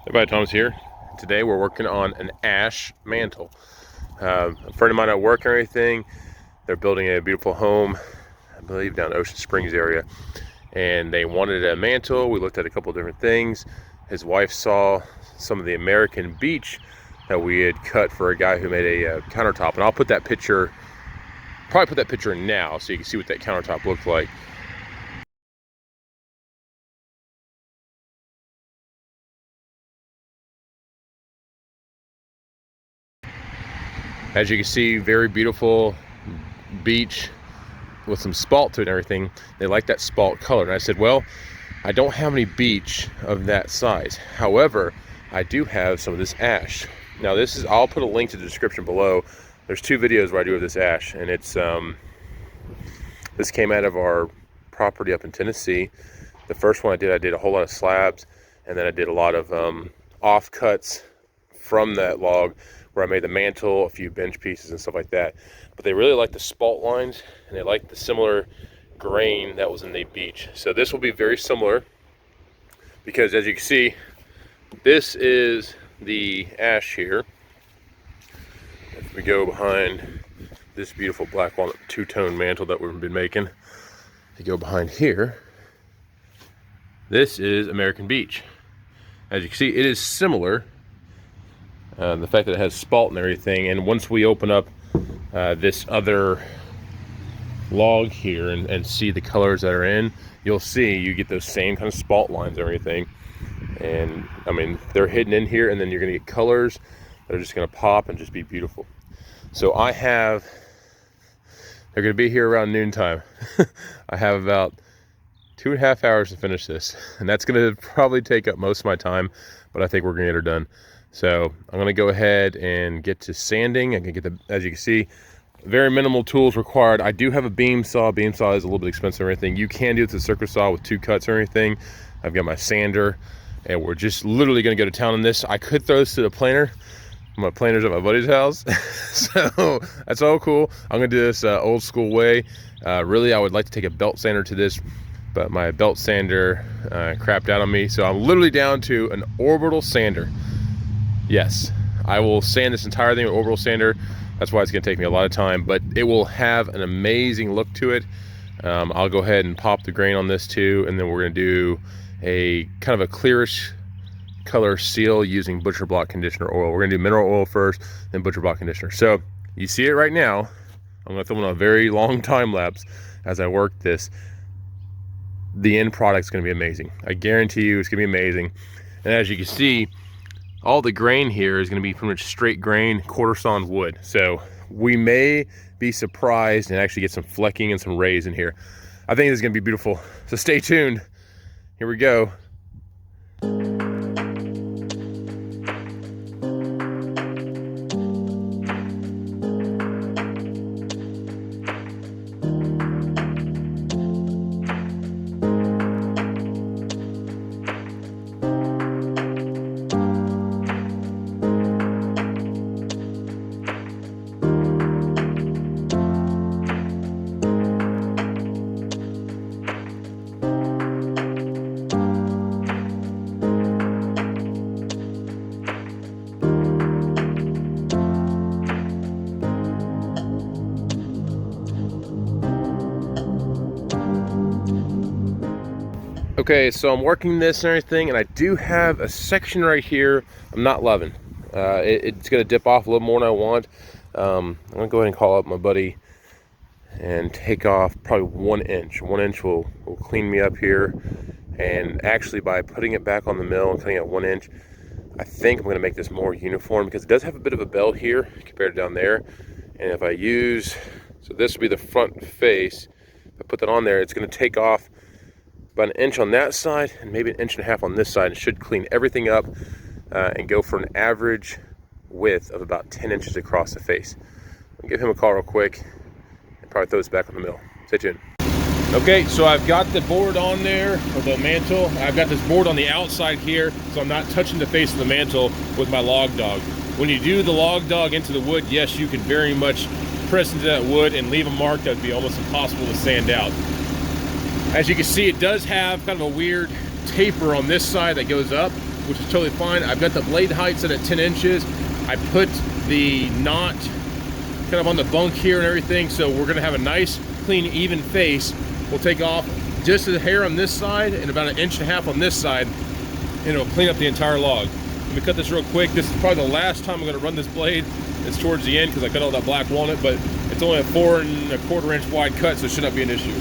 Everybody, Tom's here. Today we're working on an ash mantle. A friend of mine at work and everything, they're building a beautiful home, I believe down Ocean Springs area. And they wanted a mantle. We looked at a couple of different things. His wife saw some of the American beech that we had cut for a guy who made a countertop. And I'll put that picture, probably put that picture in now so you can see what that countertop looked like. As you can see, very beautiful beech with some spalt to it and everything. They like that spalt color. And I said, well, I don't have any beech of that size. However, I do have some of this ash. Now this is, I'll put a link to the description below. There's two videos where I do with this ash, and it's this came out of our property up in Tennessee. The first one I did a whole lot of slabs, and then I did a lot of offcuts from that log where I made the mantle, a few bench pieces and stuff like that. But they really like the spalt lines, and they like the similar grain that was in the beech. So this will be very similar, because as you can see, this is the ash here. If we go behind this beautiful black walnut two-tone mantle that we've been making, if you go behind here, this is American beech. As you can see, it is similar. The fact that it has spalt and everything, and once we open up this other log here and see the colors that are in, you'll see you get those same kind of spalt lines and everything. And I mean, they're hidden in here, and then you're gonna get colors that are just gonna pop and just be beautiful. So they're gonna be here around noontime. I have about 2.5 hours to finish this, and that's gonna probably take up most of my time, but I think we're gonna get her done. So I'm gonna go ahead and get to sanding. I can get as you can see, very minimal tools required. I do have a beam saw. Beam saw is a little bit expensive or anything. You can do it with a circular saw with 2 cuts or anything. I've got my sander, and we're just literally gonna go to town on this. I could throw this to the planer. My planer's at my buddy's house, so that's all cool. I'm gonna do this old school way. Really, I would like to take a belt sander to this, but my belt sander crapped out on me. So I'm literally down to an orbital sander. Yes, I will sand this entire thing with orbital sander. That's why it's gonna take me a lot of time, but it will have an amazing look to it. I'll go ahead and pop the grain on this too, and then we're gonna do a kind of a clearish color seal using butcher block conditioner oil. We're gonna do mineral oil first, then butcher block conditioner. So you see it right now. I'm gonna film on a very long time lapse as I work this. The end product's gonna be amazing. I guarantee you it's gonna be amazing. And as you can see, all the grain here is going to be pretty much straight grain, quarter sawn wood. So we may be surprised and actually get some flecking and some rays in here. I think this is going to be beautiful. So stay tuned. Here we go. Okay, so I'm working this and everything, and I do have a section right here I'm not loving. It's gonna dip off a little more than I want. I'm gonna go ahead and call up my buddy and take off probably 1 inch. 1 inch will clean me up here. And actually, by putting it back on the mill and cutting it 1 inch, I think I'm gonna make this more uniform, because it does have a bit of a bell here compared to down there. And if I use, so this will be the front face, if I put that on there, it's gonna take off about 1 inch on that side and maybe 1.5 inches on this side. It should clean everything up and go for an average width of about 10 inches across the face. I'll give him a call real quick and probably throw this back on the mill. Stay tuned. Okay, so I've got the board on there, or the mantle. I've got this board on the outside here, so I'm not touching the face of the mantle with my log dog. When you do the log dog into the wood, yes, you can very much press into that wood and leave a mark that would be almost impossible to sand out. As you can see, it does have kind of a weird taper on this side that goes up. which is totally fine. I've got the blade height set at 10 inches. I put the knot kind of on the bunk here and everything, so we're gonna have a nice, clean, even face. We'll take off just a hair on this side and about 1.5 inches on this side, and it'll clean up the entire log. Let me cut this real quick. This is probably the last time I'm gonna run this blade. It's towards the end because I cut all that black walnut, but it's only a 4¼ inch wide cut, so it should not be an issue.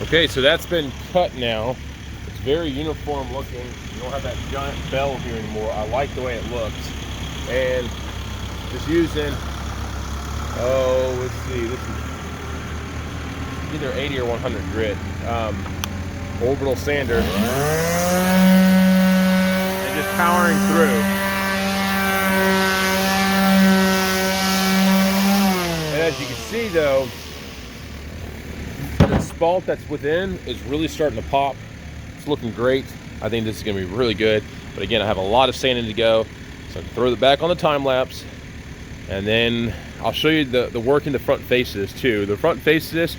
Okay, so that's been cut now. It's very uniform looking. You don't have that giant bell here anymore. I like the way it looks. And just using, let's see, this is either 80 or 100 grit orbital sander. And just powering through. And as you can see though, the spalt that's within is really starting to pop. It's looking great. I think this is going to be really good. But again, I have a lot of sanding to go, so I can throw it back on the time lapse, and then I'll show you the work in the front face of this too. The front face of this,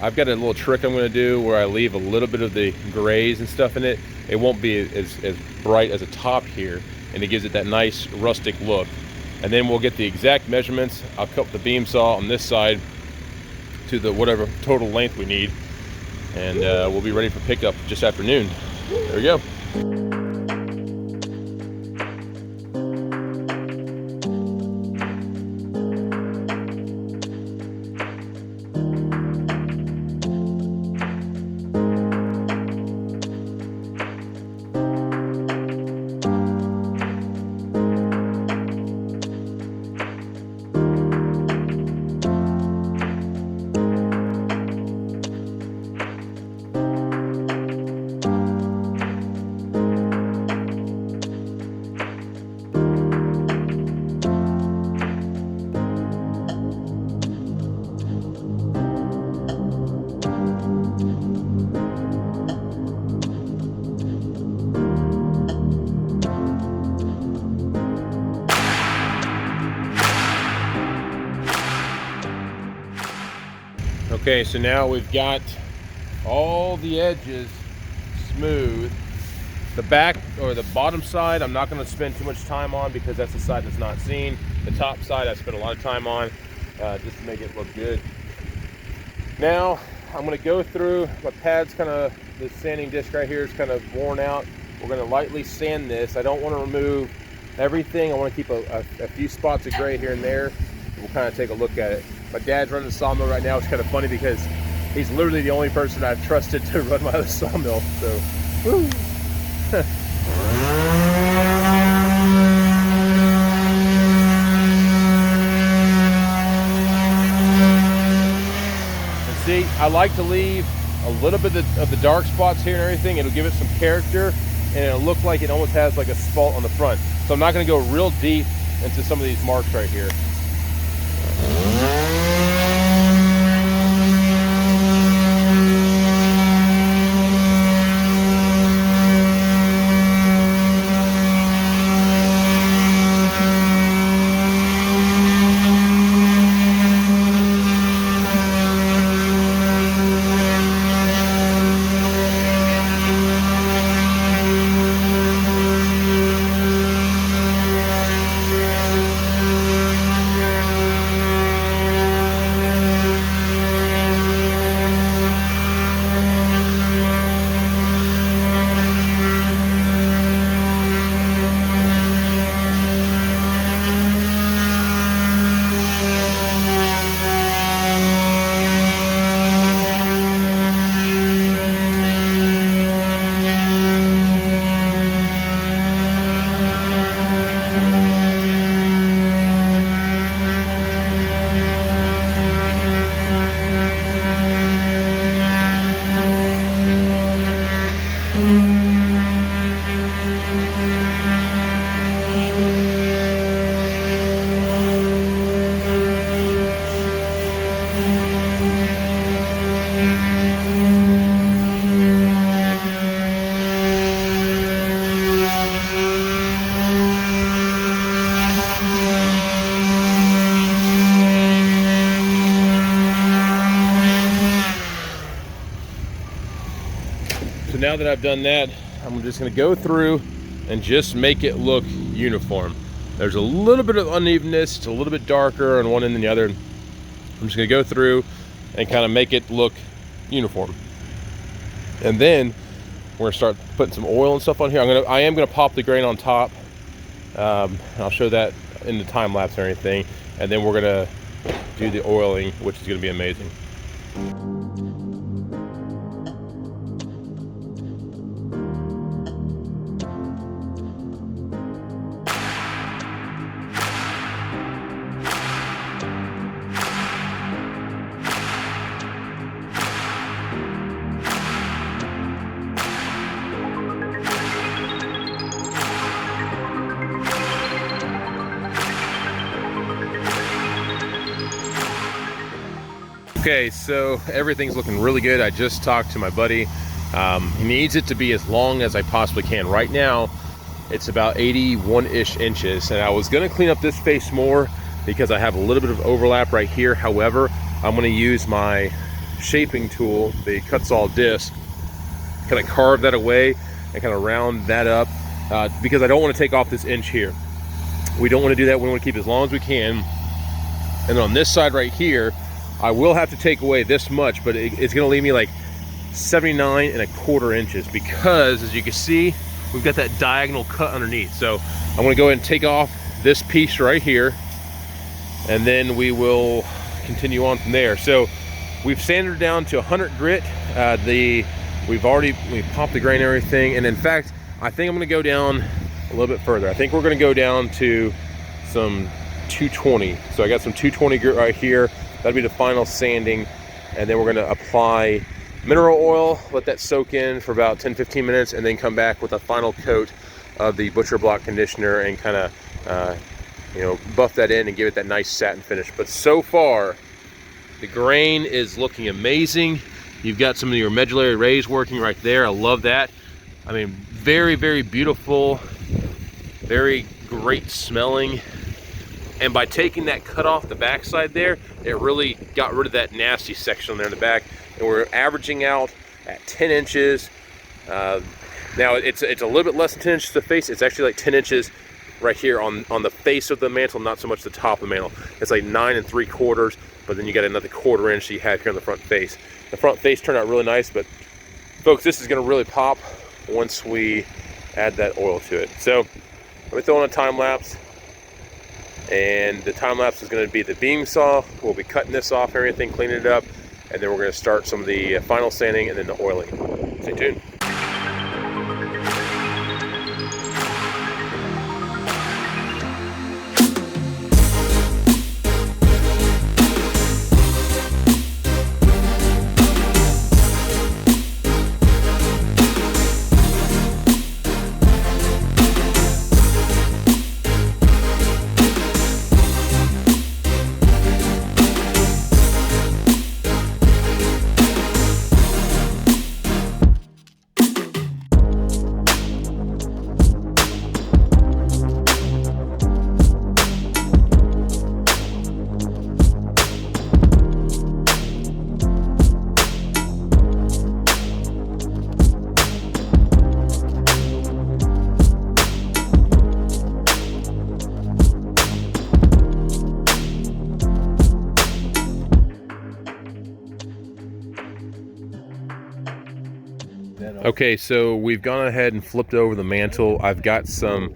I've got a little trick I'm going to do where I leave a little bit of the grays and stuff in it. It won't be as bright as the top here, and it gives it that nice rustic look. And then we'll get the exact measurements. I'll cut the beam saw on this side to the whatever total length we need, and we'll be ready for pickup just after noon. There we go. Okay, so now we've got all the edges smooth. The back or the bottom side, I'm not going to spend too much time on because that's the side that's not seen. The top side, I spent a lot of time on just to make it look good. Now, I'm going to go through, my pad's kind of, the sanding disc right here is kind of worn out. We're going to lightly sand this. I don't want to remove everything. I want to keep a few spots of gray here and there. We'll kind of take a look at it. My dad's running the sawmill right now. It's kind of funny because he's literally the only person I've trusted to run my other sawmill. So, woo. And see, I like to leave a little bit of the dark spots here and everything. It'll give it some character, and it'll look like it almost has like a spalt on the front. So I'm not going to go real deep into some of these marks right here. now that I've done that, I'm just gonna go through and just make it look uniform. There's a little bit of unevenness, it's a little bit darker on one end than the other. I'm just gonna go through and kind of make it look uniform. And then we're gonna start putting some oil and stuff on here. I am gonna pop the grain on top. I'll show that in the time lapse or anything. And then we're gonna do the oiling, which is gonna be amazing. Okay, so everything's looking really good. I just talked to my buddy. He needs it to be as long as I possibly can. Right now, it's about 81-ish inches, and I was gonna clean up this face more because I have a little bit of overlap right here. However, I'm gonna use my shaping tool, the cut-saw disc, kind of carve that away and kind of round that up because I don't want to take off this inch here. We don't want to do that. We want to keep it as long as we can. And on this side right here, I will have to take away this much, but it's gonna leave me like 79¼ inches because, as you can see, we've got that diagonal cut underneath. So I'm gonna go ahead and take off this piece right here, and then we will continue on from there. So we've sanded it down to 100 grit. We've popped the grain and everything, and in fact, I think I'm gonna go down a little bit further. I think we're gonna go down to some 220. So I got some 220 grit right here. That'll be the final sanding, and then we're gonna apply mineral oil, let that soak in for about 10-15 minutes, and then come back with a final coat of the butcher block conditioner and kind of buff that in and give it that nice satin finish. But so far, the grain is looking amazing. You've got some of your medullary rays working right there. I love that. I mean, very, very beautiful, very great smelling. And by taking that cut off the backside there, it really got rid of that nasty section there in the back. And we're averaging out at 10 inches. Now it's a little bit less than 10 inches to the face. It's actually like 10 inches right here on the face of the mantle, not so much the top of the mantle. It's like 9 3/4, but then you got another 1/4 inch that you have here on the front face. The front face turned out really nice, but folks, this is gonna really pop once we add that oil to it. So let me throw in a time lapse. And the time lapse is going to be the beam saw. We'll be cutting this off, everything, cleaning it up, and then we're going to start some of the final sanding and then the oiling. Stay tuned. Okay, so we've gone ahead and flipped over the mantle. I've got some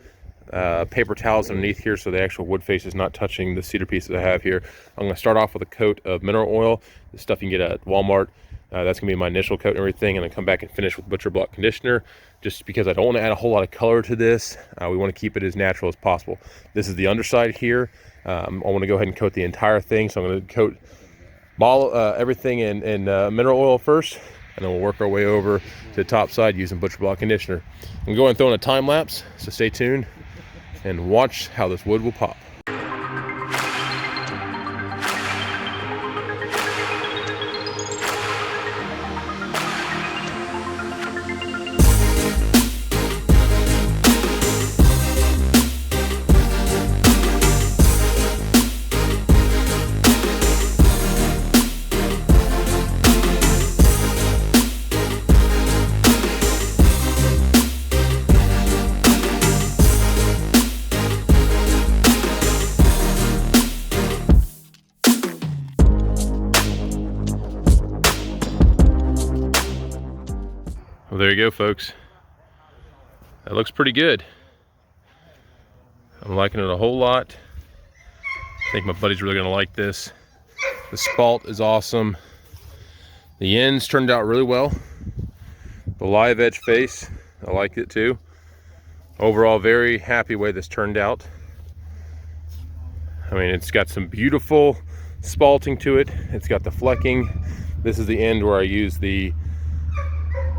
paper towels underneath here so the actual wood face is not touching the cedar pieces I have here. I'm going to start off with a coat of mineral oil, the stuff you can get at Walmart. That's going to be my initial coat and everything, and then come back and finish with butcher block conditioner, just because I don't want to add a whole lot of color to this. We want to keep it as natural as possible. This is the underside here. I want to go ahead and coat the entire thing, so I'm going to coat everything in mineral oil first, and then we'll work our way over to the top side using butcher block conditioner. I'm going to go ahead and throw in a time lapse, so stay tuned and watch how this wood will pop. Well, there you go, folks. That looks pretty good. I'm liking it a whole lot. I think my buddy's really gonna like this. The spalt is awesome. The ends turned out really well. The live edge face, I like it too. Overall, very happy way this turned out. I mean, it's got some beautiful spalting to it. It's got the flecking. This is the end where I use the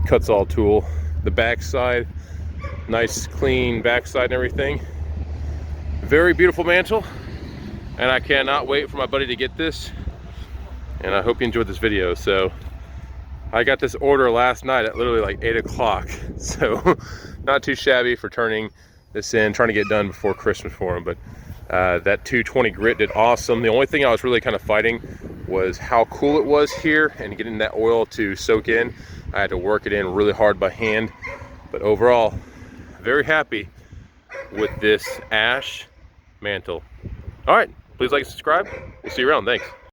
cut saw tool. The backside, nice clean backside and everything. Very beautiful mantle, and I cannot wait for my buddy to get this. And I hope you enjoyed this video. So I got this order last night at literally like 8 o'clock. So not too shabby for turning this in, trying to get done before Christmas for him. But that 220 grit did awesome. The only thing I was really kind of fighting was how cool it was here and getting that oil to soak in. I had to work it in really hard by hand. But overall, very happy with this ash mantle. All right, please like and subscribe. We'll see you around. Thanks.